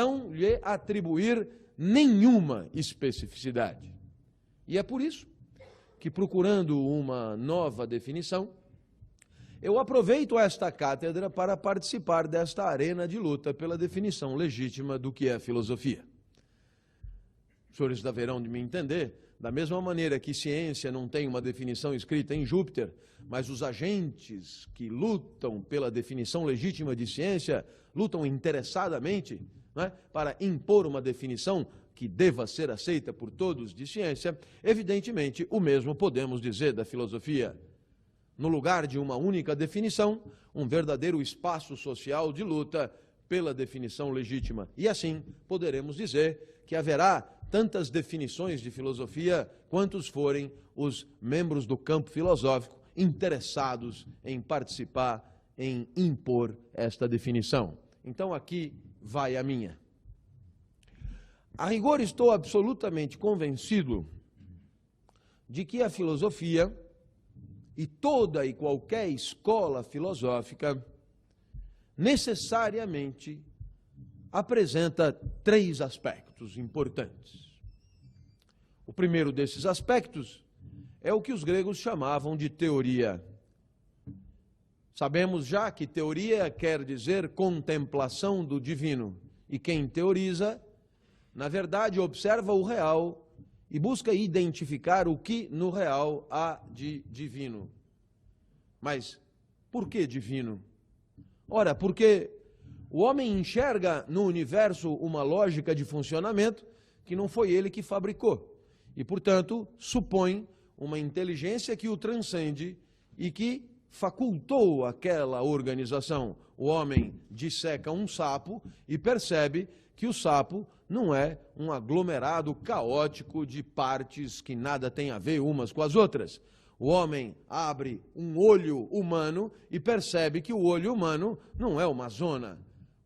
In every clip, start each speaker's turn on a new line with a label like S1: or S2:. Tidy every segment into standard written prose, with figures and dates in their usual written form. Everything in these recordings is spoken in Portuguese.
S1: não lhe atribuir nenhuma especificidade. E é por isso que, procurando uma nova definição, eu aproveito esta cátedra para participar desta arena de luta pela definição legítima do que é filosofia. Os senhores deverão de me entender, da mesma maneira que ciência não tem uma definição escrita em Júpiter, mas os agentes que lutam pela definição legítima de ciência lutam interessadamente, não é, para impor uma definição que deva ser aceita por todos de ciência, evidentemente o mesmo podemos dizer da filosofia. No lugar de uma única definição, um verdadeiro espaço social de luta pela definição legítima. E assim poderemos dizer que haverá tantas definições de filosofia quantos forem os membros do campo filosófico interessados em participar, em impor esta definição. Então aqui vai a minha. A rigor, estou absolutamente convencido de que a filosofia e toda e qualquer escola filosófica necessariamente apresenta três aspectos importantes. O primeiro desses aspectos é o que os gregos chamavam de teoria. Sabemos já que teoria quer dizer contemplação do divino, e quem teoriza, na verdade, observa o real e busca identificar o que no real há de divino. Mas por que divino? Ora, porque o homem enxerga no universo uma lógica de funcionamento que não foi ele que fabricou. E, portanto, supõe uma inteligência que o transcende e que facultou aquela organização. O homem disseca um sapo e percebe que o sapo não é um aglomerado caótico de partes que nada tem a ver umas com as outras. O homem abre um olho humano e percebe que o olho humano não é uma zona.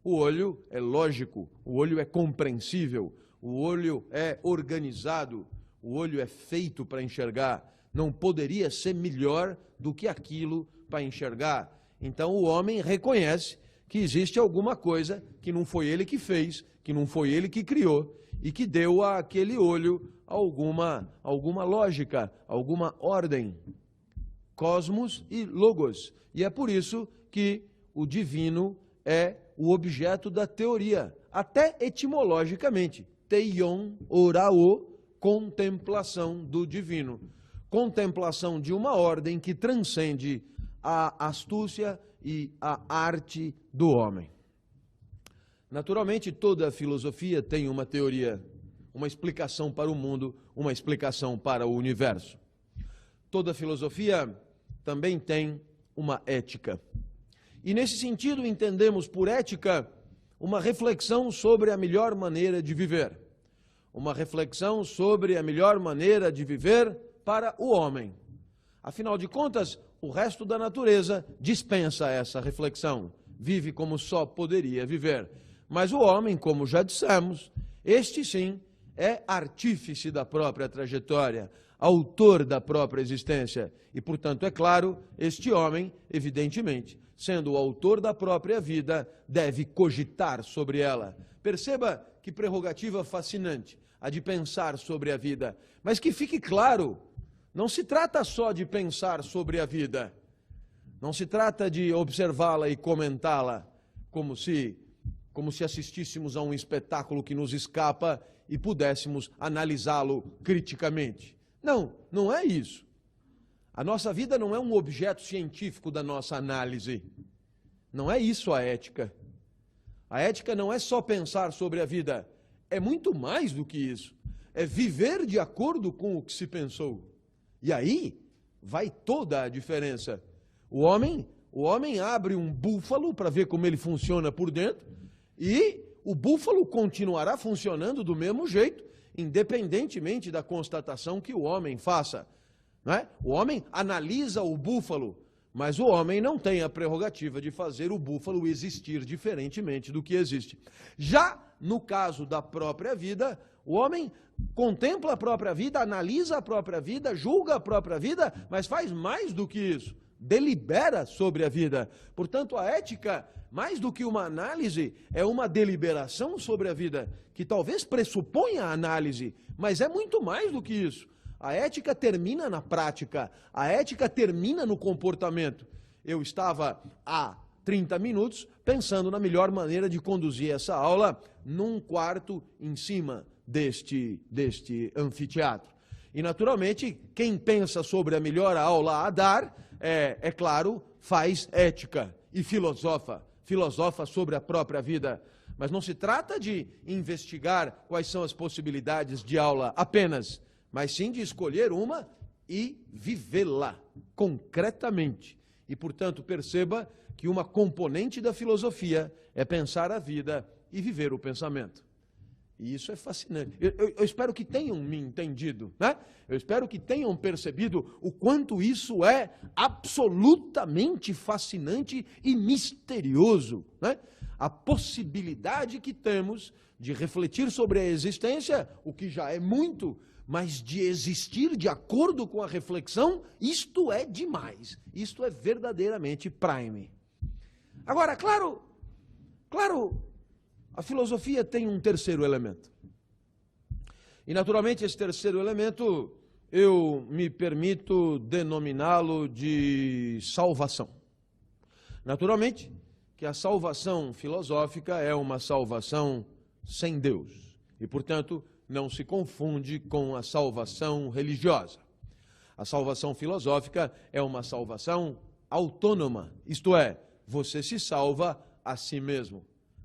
S1: O olho é lógico, o olho é compreensível, o olho é organizado, o olho é feito para enxergar. Não poderia ser melhor do que aquilo para enxergar. Então o homem reconhece que existe alguma coisa que não foi ele que fez, que não foi ele que criou e que deu àquele olho alguma lógica, alguma ordem. Cosmos e logos. E é por isso que o divino é o objeto da teoria, até etimologicamente. Teion, orao, contemplação do divino. Contemplação de uma ordem que transcende a astúcia e a arte do homem. Naturalmente, toda a filosofia tem uma teoria, uma explicação para o mundo, uma explicação para o universo. Toda filosofia também tem uma ética. E nesse sentido entendemos por ética uma reflexão sobre a melhor maneira de viver. Uma reflexão sobre a melhor maneira de viver para o homem. Afinal de contas, o resto da natureza dispensa essa reflexão. Vive como só poderia viver. Mas o homem, como já dissemos, este sim é artífice da própria trajetória, autor da própria existência. E, portanto, é claro, este homem, evidentemente, sendo o autor da própria vida, deve cogitar sobre ela. Perceba que prerrogativa fascinante a de pensar sobre a vida. Mas que fique claro, não se trata só de pensar sobre a vida. Não se trata de observá-la e comentá-la como se assistíssemos a um espetáculo que nos escapa e pudéssemos analisá-lo criticamente. Não, não é isso. A nossa vida não é um objeto científico da nossa análise. Não é isso a ética. A ética não é só pensar sobre a vida, é muito mais do que isso. É viver de acordo com o que se pensou. E aí vai toda a diferença. O homem abre um búfalo para ver como ele funciona por dentro e o búfalo continuará funcionando do mesmo jeito, independentemente da constatação que o homem faça. Não é? O homem analisa o búfalo, mas o homem não tem a prerrogativa de fazer o búfalo existir diferentemente do que existe. Já no caso da própria vida, o homem contempla a própria vida, analisa a própria vida, julga a própria vida, mas faz mais do que isso. delibera sobre a vida. Portanto, a ética, mais do que uma análise, é uma deliberação sobre a vida, que talvez pressuponha a análise, mas é muito mais do que isso. A ética termina na prática, a ética termina no comportamento. Eu estava há 30 minutos pensando na melhor maneira de conduzir essa aula num quarto em cima deste anfiteatro. E, naturalmente, quem pensa sobre a melhor aula a dar, é claro, faz ética e filosofa sobre a própria vida. Mas não se trata de investigar quais são as possibilidades de aula apenas, mas sim de escolher uma e vivê-la concretamente. E, portanto, perceba que uma componente da filosofia é pensar a vida e viver o pensamento. E isso é fascinante. Eu espero que tenham me entendido, né? Eu espero que tenham percebido o quanto isso é absolutamente fascinante e misterioso, né? A possibilidade que temos de refletir sobre a existência, o que já é muito, mas de existir de acordo com a reflexão, isto é demais. Isto é verdadeiramente prime. Agora, claro, a filosofia tem um terceiro elemento. E, naturalmente, esse terceiro elemento, eu me permito denominá-lo de salvação. Naturalmente, que a salvação filosófica é uma salvação sem Deus. E, portanto, não se confunde com a salvação religiosa. A salvação filosófica é uma salvação autônoma, isto é, você se salva a si mesmo,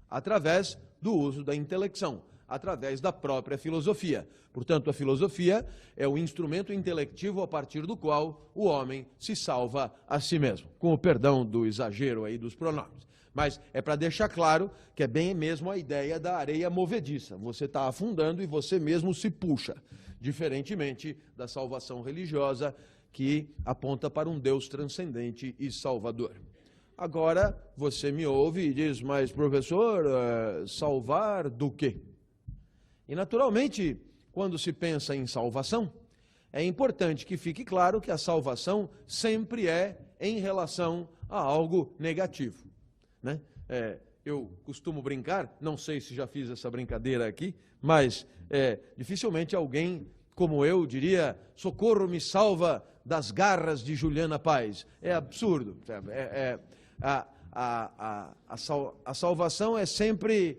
S1: através do uso da intelecção, através da própria filosofia. Portanto, a filosofia é o instrumento intelectivo a partir do qual o homem se salva a si mesmo, com o perdão do exagero aí dos pronomes. Mas é para deixar claro que é bem mesmo a ideia da areia movediça. Você está afundando e você mesmo se puxa, diferentemente da salvação religiosa que aponta para um Deus transcendente e salvador. Agora, você me ouve e diz, mas professor, salvar do quê? E naturalmente, quando se pensa em salvação, é importante que fique claro que a salvação sempre é em relação a algo negativo, né? Eu costumo brincar, não sei se já fiz essa brincadeira aqui, mas dificilmente alguém como eu diria, socorro, me salva das garras de Juliana Paz. É absurdo. A salvação é sempre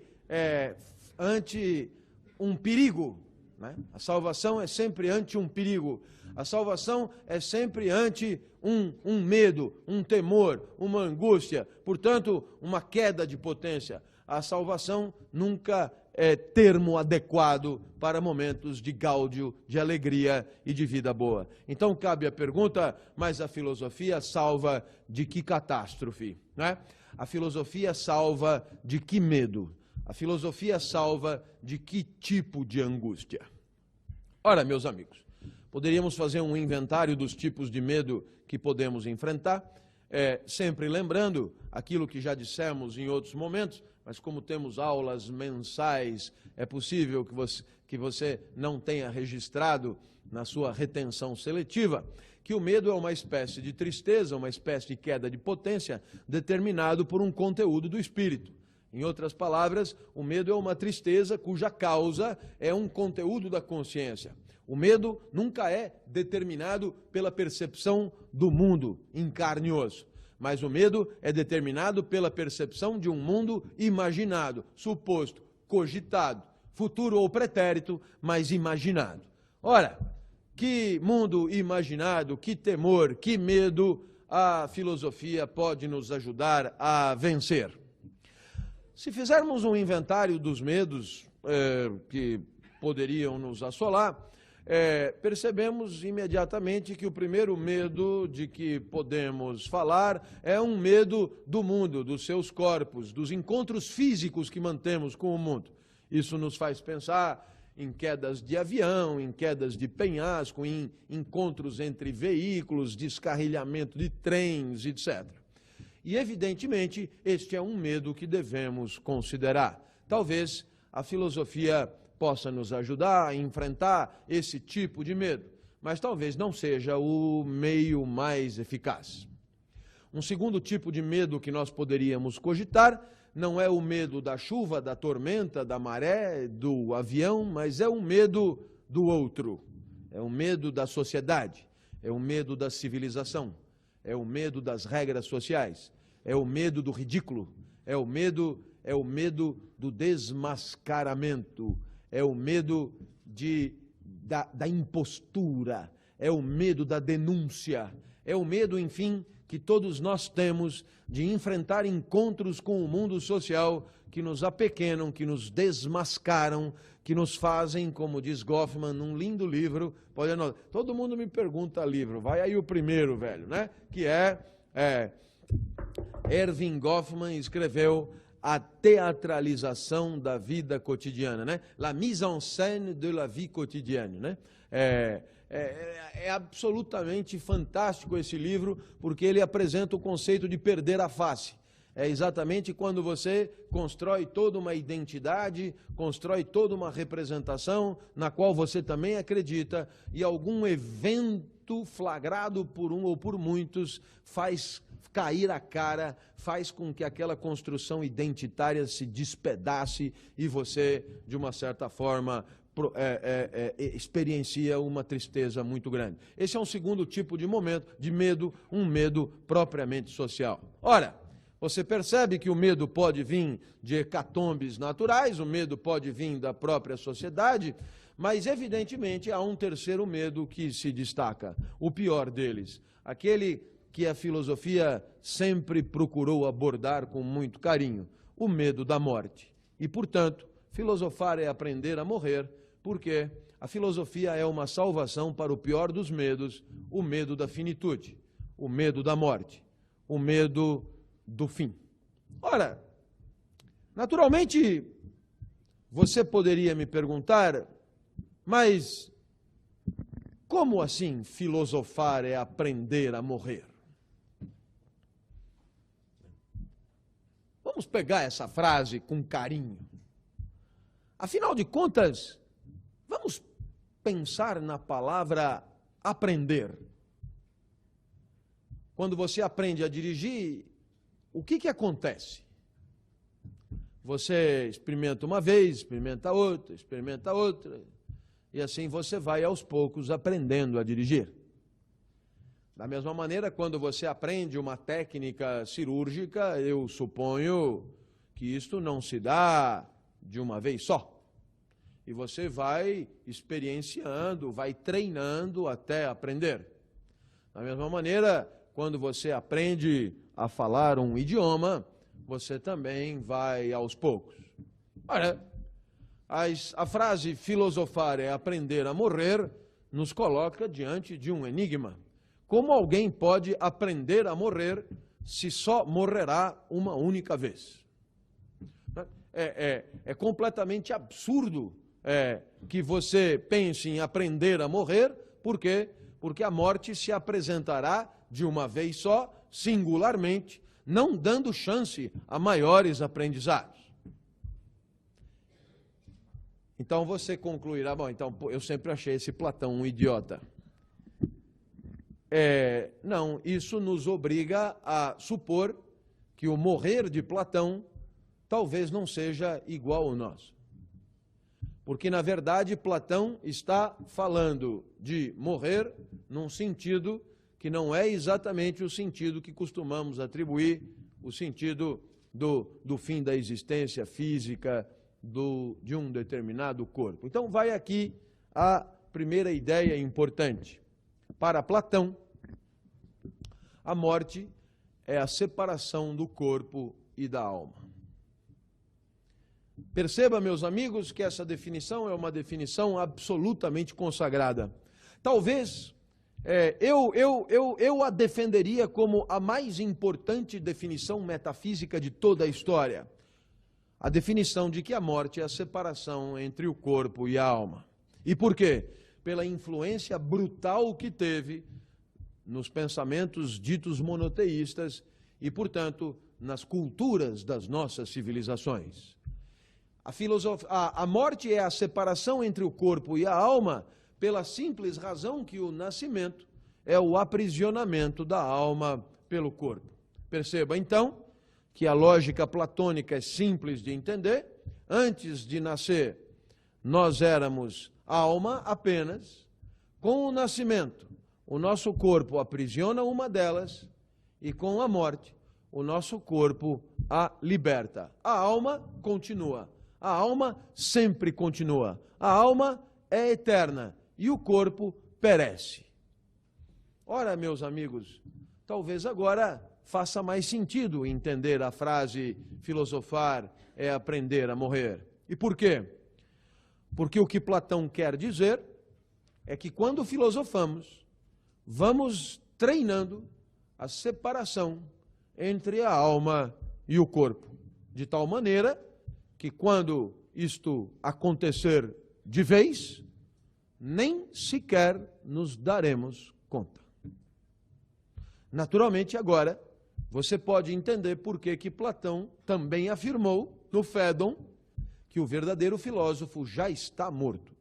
S1: ante um perigo, né? A salvação é sempre ante um perigo. A salvação é sempre ante um medo, um temor, uma angústia, portanto, uma queda de potência. A salvação nunca é termo adequado para momentos de gáudio, de alegria e de vida boa. Então cabe a pergunta, mas a filosofia salva de que catástrofe, né? A filosofia salva de que medo? A filosofia salva de que tipo de angústia? Ora, meus amigos, poderíamos fazer um inventário dos tipos de medo que podemos enfrentar, sempre lembrando aquilo que já dissemos em outros momentos, mas como temos aulas mensais, é possível que você não tenha registrado na sua retenção seletiva, que o medo é uma espécie de tristeza, uma espécie de queda de potência, determinado por um conteúdo do espírito. Em outras palavras, o medo é uma tristeza cuja causa é um conteúdo da consciência. O medo nunca é determinado pela percepção do mundo em carne e osso, mas o medo é determinado pela percepção de um mundo imaginado, suposto, cogitado, futuro ou pretérito, mas imaginado. Ora, que mundo imaginado, que temor, que medo a filosofia pode nos ajudar a vencer? Se fizermos um inventário dos medos que poderiam nos assolar, percebemos imediatamente que o primeiro medo de que podemos falar é um medo do mundo, dos seus corpos, dos encontros físicos que mantemos com o mundo. Isso nos faz pensar em quedas de avião, em quedas de penhasco, em encontros entre veículos, descarrilhamento de trens, etc. E, evidentemente, este é um medo que devemos considerar. Talvez a filosofia possa nos ajudar a enfrentar esse tipo de medo, mas talvez não seja o meio mais eficaz. Um segundo tipo de medo que nós poderíamos cogitar não é o medo da chuva, da tormenta, da maré, do avião, mas é o medo do outro, é o medo da sociedade, é o medo da civilização, é o medo das regras sociais, é o medo do ridículo, é o medo do desmascaramento, é o medo da impostura, é o medo da denúncia, é o medo, enfim, que todos nós temos de enfrentar encontros com o mundo social que nos apequenam, que nos desmascaram, que nos fazem, como diz Goffman, num lindo livro, pode anotar, todo mundo me pergunta livro, vai aí o primeiro, velho, né? Que Erving Goffman escreveu A Teatralização da Vida Cotidiana, né? La mise en scène de la vie quotidienne, né? É absolutamente fantástico esse livro, porque ele apresenta o conceito de perder a face. É exatamente quando você constrói toda uma identidade, constrói toda uma representação na qual você também acredita, e algum evento flagrado por um ou por muitos faz cair a cara, faz com que aquela construção identitária se despedace e você, de uma certa forma, experiencia uma tristeza muito grande. Esse é um segundo tipo de momento, de medo, um medo propriamente social. Ora, você percebe que o medo pode vir de hecatombes naturais, o medo pode vir da própria sociedade, mas evidentemente há um terceiro medo que se destaca, o pior deles, aquele que a filosofia sempre procurou abordar com muito carinho, o medo da morte. E, portanto, filosofar é aprender a morrer, porque a filosofia é uma salvação para o pior dos medos, o medo da finitude, o medo da morte, o medo do fim. Ora, naturalmente, você poderia me perguntar, mas como assim filosofar é aprender a morrer? Vamos pegar essa frase com carinho. Afinal de contas, vamos pensar na palavra aprender. Quando você aprende a dirigir, o que acontece? Você experimenta uma vez, experimenta outra, e assim você vai aos poucos aprendendo a dirigir. Da mesma maneira, quando você aprende uma técnica cirúrgica, eu suponho que isto não se dá de uma vez só. E você vai experienciando, vai treinando até aprender. Da mesma maneira, quando você aprende a falar um idioma, você também vai aos poucos. Ora, a frase filosofar é aprender a morrer nos coloca diante de um enigma. Como alguém pode aprender a morrer se só morrerá uma única vez? É completamente absurdo que você pense em aprender a morrer, por quê? Porque a morte se apresentará de uma vez só, singularmente, não dando chance a maiores aprendizados. Então você concluirá, bom, então eu sempre achei esse Platão um idiota. Não, isso nos obriga a supor que o morrer de Platão talvez não seja igual ao nosso. Porque, na verdade, Platão está falando de morrer num sentido que não é exatamente o sentido que costumamos atribuir, o sentido do fim da existência física de um determinado corpo. Então, vai aqui a primeira ideia importante. Para Platão, a morte é a separação do corpo e da alma. Perceba, meus amigos, que essa definição é uma definição absolutamente consagrada. Talvez eu a defenderia como a mais importante definição metafísica de toda a história. A definição de que a morte é a separação entre o corpo e a alma. E por quê? Pela influência brutal que teve nos pensamentos ditos monoteístas e, portanto, nas culturas das nossas civilizações. A morte é a separação entre o corpo e a alma pela simples razão que o nascimento é o aprisionamento da alma pelo corpo. Perceba, então, que a lógica platônica é simples de entender. Antes de nascer, nós éramos alma apenas. Com o nascimento, o nosso corpo aprisiona uma delas, e com a morte, o nosso corpo a liberta. A alma continua. A alma sempre continua. A alma é eterna e o corpo perece. Ora, meus amigos, talvez agora faça mais sentido entender a frase filosofar é aprender a morrer. E por quê? Porque o que Platão quer dizer é que quando filosofamos, vamos treinando a separação entre a alma e o corpo, de tal maneira que quando isto acontecer de vez, nem sequer nos daremos conta. Naturalmente, agora, você pode entender por que Platão também afirmou no Fédon que o verdadeiro filósofo já está morto.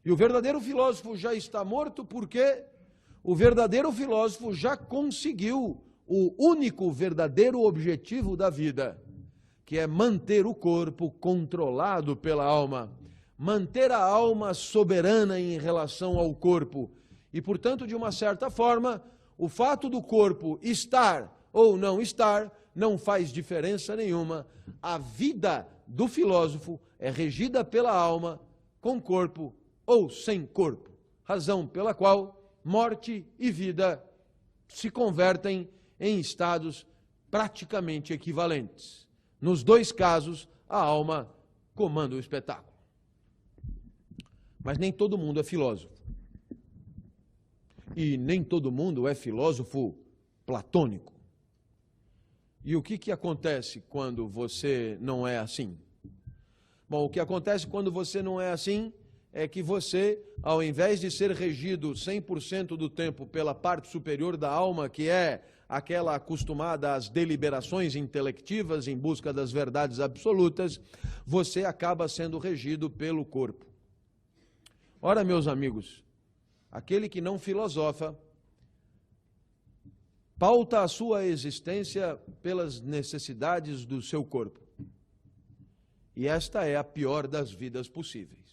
S1: E o verdadeiro filósofo já está morto porque o verdadeiro filósofo já conseguiu o único verdadeiro objetivo da vida, que é manter o corpo controlado pela alma, manter a alma soberana em relação ao corpo. E, portanto, de uma certa forma, o fato do corpo estar ou não estar não faz diferença nenhuma. A vida do filósofo é regida pela alma, com corpo ou sem corpo, razão pela qual morte e vida se convertem em estados praticamente equivalentes. Nos dois casos, a alma comanda o espetáculo. Mas nem todo mundo é filósofo. E nem todo mundo é filósofo platônico. E o que acontece quando você não é assim? Bom, o que acontece quando você não é assim é que você, ao invés de ser regido 100% do tempo pela parte superior da alma, que é aquela acostumada às deliberações intelectivas em busca das verdades absolutas, você acaba sendo regido pelo corpo. Ora, meus amigos, aquele que não filosofa pauta a sua existência pelas necessidades do seu corpo. E esta é a pior das vidas possíveis.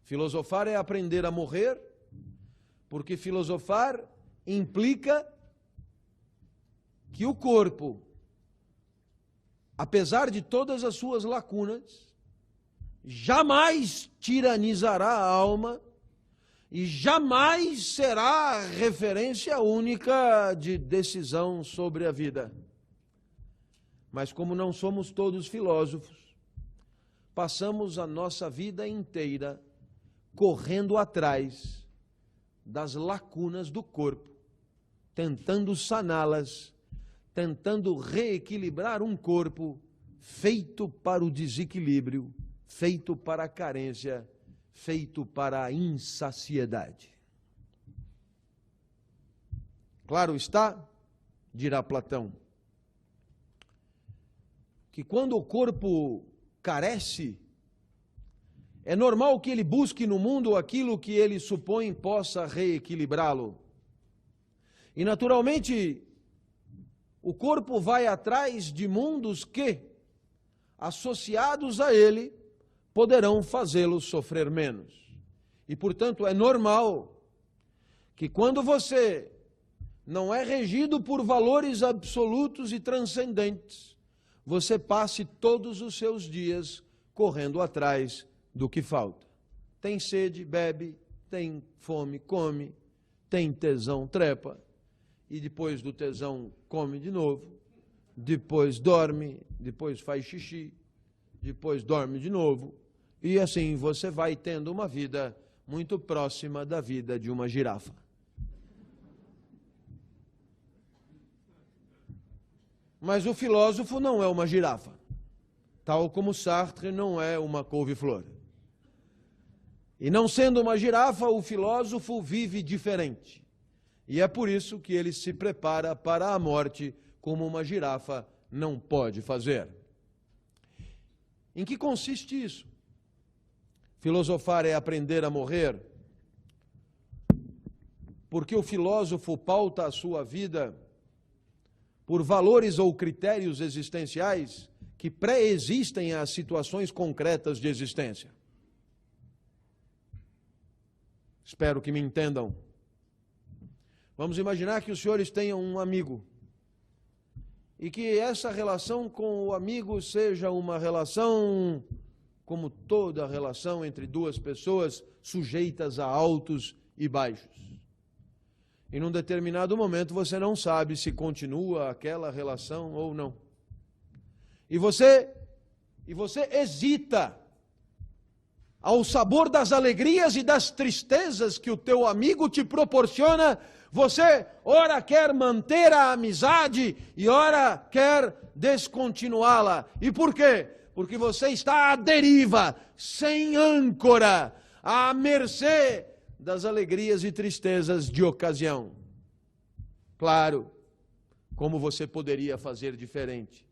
S1: Filosofar é aprender a morrer, porque filosofar implica que o corpo, apesar de todas as suas lacunas, jamais tiranizará a alma e jamais será a referência única de decisão sobre a vida. Mas como não somos todos filósofos, passamos a nossa vida inteira correndo atrás das lacunas do corpo, tentando saná-las, tentando reequilibrar um corpo feito para o desequilíbrio, feito para a carência, feito para a insaciedade. Claro está, dirá Platão, que quando o corpo carece, é normal que ele busque no mundo aquilo que ele supõe possa reequilibrá-lo. E, naturalmente, o corpo vai atrás de mundos que, associados a ele, poderão fazê-lo sofrer menos. E, portanto, é normal que quando você não é regido por valores absolutos e transcendentes, você passe todos os seus dias correndo atrás do que falta. Tem sede, bebe, tem fome, come, tem tesão, trepa, e depois do tesão come de novo, depois dorme, depois faz xixi, depois dorme de novo, e assim você vai tendo uma vida muito próxima da vida de uma girafa. Mas o filósofo não é uma girafa, tal como Sartre não é uma couve-flor. E não sendo uma girafa, o filósofo vive diferente. E é por isso que ele se prepara para a morte como uma girafa não pode fazer. Em que consiste isso? Filosofar é aprender a morrer, porque o filósofo pauta a sua vida por valores ou critérios existenciais que pré-existem às situações concretas de existência. Espero que me entendam. Vamos imaginar que os senhores tenham um amigo e que essa relação com o amigo seja uma relação como toda relação entre duas pessoas sujeitas a altos e baixos. E num determinado momento você não sabe se continua aquela relação ou não. E você hesita ao sabor das alegrias e das tristezas que o teu amigo te proporciona. Você ora quer manter a amizade e ora quer descontinuá-la. E por quê? Porque você está à deriva, sem âncora, à mercê das alegrias e tristezas de ocasião. Claro, como você poderia fazer diferente?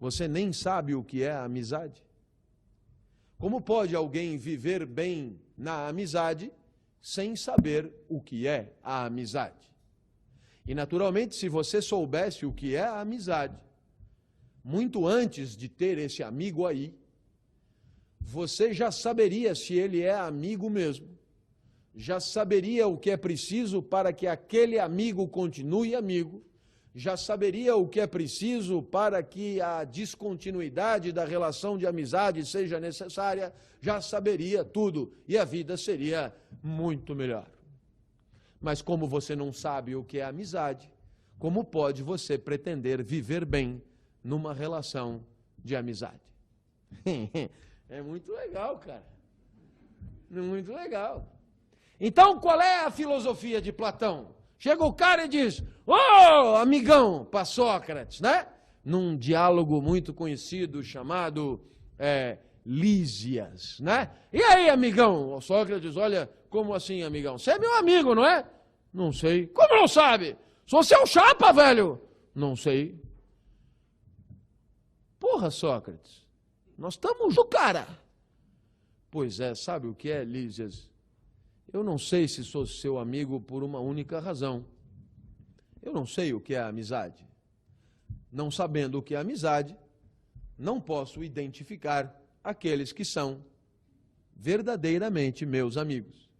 S1: Você nem sabe o que é a amizade. Como pode alguém viver bem na amizade sem saber o que é a amizade? E naturalmente, se você soubesse o que é a amizade, muito antes de ter esse amigo aí, você já saberia se ele é amigo mesmo, já saberia o que é preciso para que aquele amigo continue amigo, já saberia o que é preciso para que a descontinuidade da relação de amizade seja necessária, já saberia tudo e a vida seria muito melhor. Mas como você não sabe o que é amizade, como pode você pretender viver bem numa relação de amizade? É muito legal, cara. Muito legal. Então, qual é a filosofia de Platão? Chega o cara e diz: ô, amigão, para Sócrates, né? Num diálogo muito conhecido chamado Lísias, né? E aí, amigão? O Sócrates diz: olha, como assim, amigão? Você é meu amigo, não é? Não sei. Como não sabe? Sou seu chapa, velho. Não sei. Porra, Sócrates, nós estamos juntos, cara. Pois é, sabe o que é, Lísias? Eu não sei se sou seu amigo por uma única razão. Eu não sei o que é amizade. Não sabendo o que é amizade, não posso identificar aqueles que são verdadeiramente meus amigos.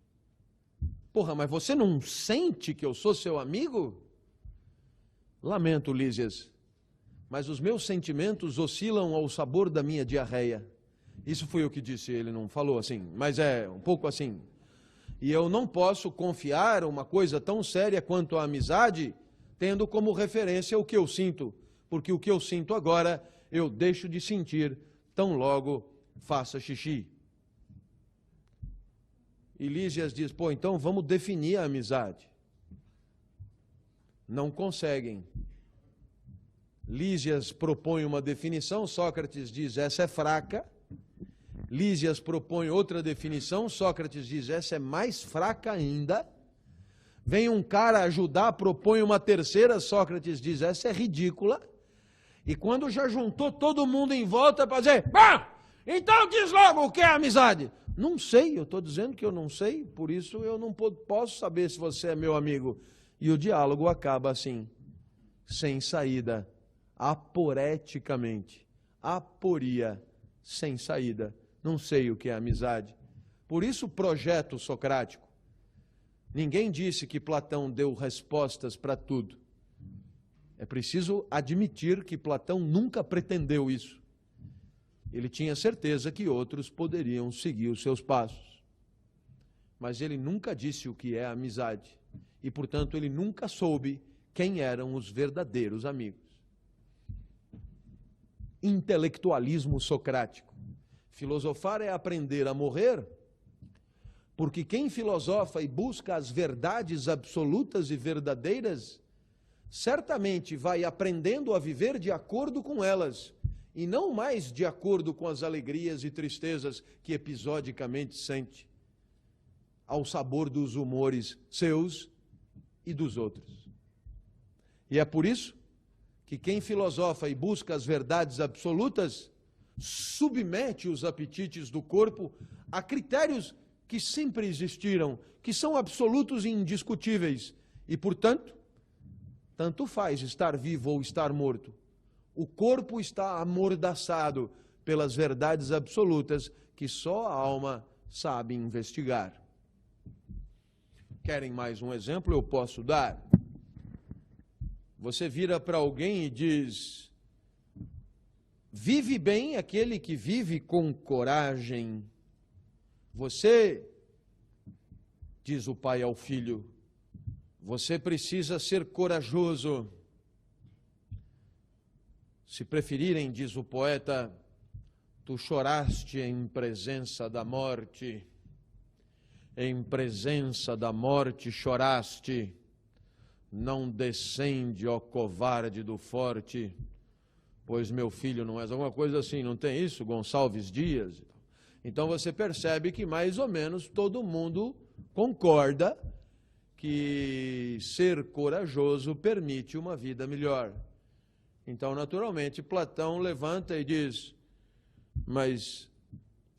S1: Porra, mas você não sente que eu sou seu amigo? Lamento, Lísias, mas os meus sentimentos oscilam ao sabor da minha diarreia. Isso foi o que disse, ele não falou assim, mas é um pouco assim. E eu não posso confiar uma coisa tão séria quanto a amizade, tendo como referência o que eu sinto, porque o que eu sinto agora, eu deixo de sentir tão logo faça xixi. E Lísias diz: pô, então vamos definir a amizade. Não conseguem. Lísias propõe uma definição, Sócrates diz: essa é fraca. Lísias propõe outra definição, Sócrates diz: essa é mais fraca ainda. Vem um cara ajudar, propõe uma terceira, Sócrates diz: essa é ridícula. E quando já juntou todo mundo em volta para dizer: então diz logo o que é amizade. Não sei, eu estou dizendo que eu não sei, por isso eu não posso saber se você é meu amigo. E o diálogo acaba assim, sem saída, aporeticamente, aporia, sem saída. Não sei o que é amizade. Por isso o projeto socrático. Ninguém disse que Platão deu respostas para tudo. É preciso admitir que Platão nunca pretendeu isso. Ele tinha certeza que outros poderiam seguir os seus passos. Mas ele nunca disse o que é amizade. E, portanto, ele nunca soube quem eram os verdadeiros amigos. Intelectualismo socrático. Filosofar é aprender a morrer, porque quem filosofa e busca as verdades absolutas e verdadeiras, certamente vai aprendendo a viver de acordo com elas, e não mais de acordo com as alegrias e tristezas que episodicamente sente, ao sabor dos humores seus e dos outros. E é por isso que quem filosofa e busca as verdades absolutas submete os apetites do corpo a critérios que sempre existiram, que são absolutos e indiscutíveis, e, portanto, Tanto faz estar vivo ou estar morto. O corpo está amordaçado pelas verdades absolutas que só a alma sabe investigar. Querem mais um exemplo? Eu posso dar. Você vira para alguém e diz: vive bem aquele que vive com coragem. Você, diz o pai ao filho, você precisa ser corajoso. Se preferirem, diz o poeta, tu choraste em presença da morte, em presença da morte choraste, não descende, ó covarde do forte, pois meu filho não és, alguma coisa assim, não tem isso? Gonçalves Dias. Então você percebe que mais ou menos todo mundo concorda que ser corajoso permite uma vida melhor. Então, naturalmente, Platão levanta e diz: mas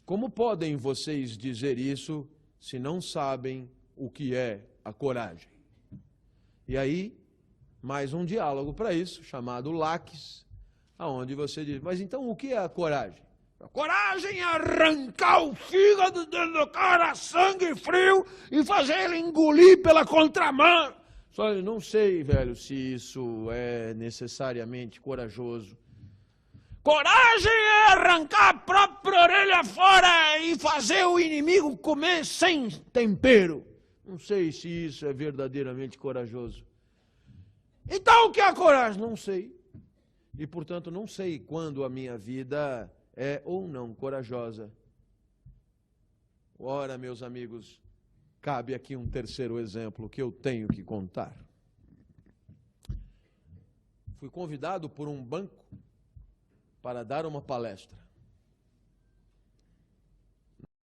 S1: como podem vocês dizer isso se não sabem o que é a coragem? E aí, mais um diálogo para isso, chamado Laques, aonde você diz: mas então o que é a coragem? A coragem é arrancar o fígado do cara, sangue frio, e fazer ele engolir pela contramão. Só eu não sei, velho, se isso é necessariamente corajoso. Coragem é arrancar a própria orelha fora e fazer o inimigo comer sem tempero. Não sei se isso é verdadeiramente corajoso. Então o que é a coragem? Não sei. E, portanto, não sei quando a minha vida é ou não corajosa. Ora, meus amigos, cabe aqui um terceiro exemplo que eu tenho que contar. Fui convidado por um banco para dar uma palestra.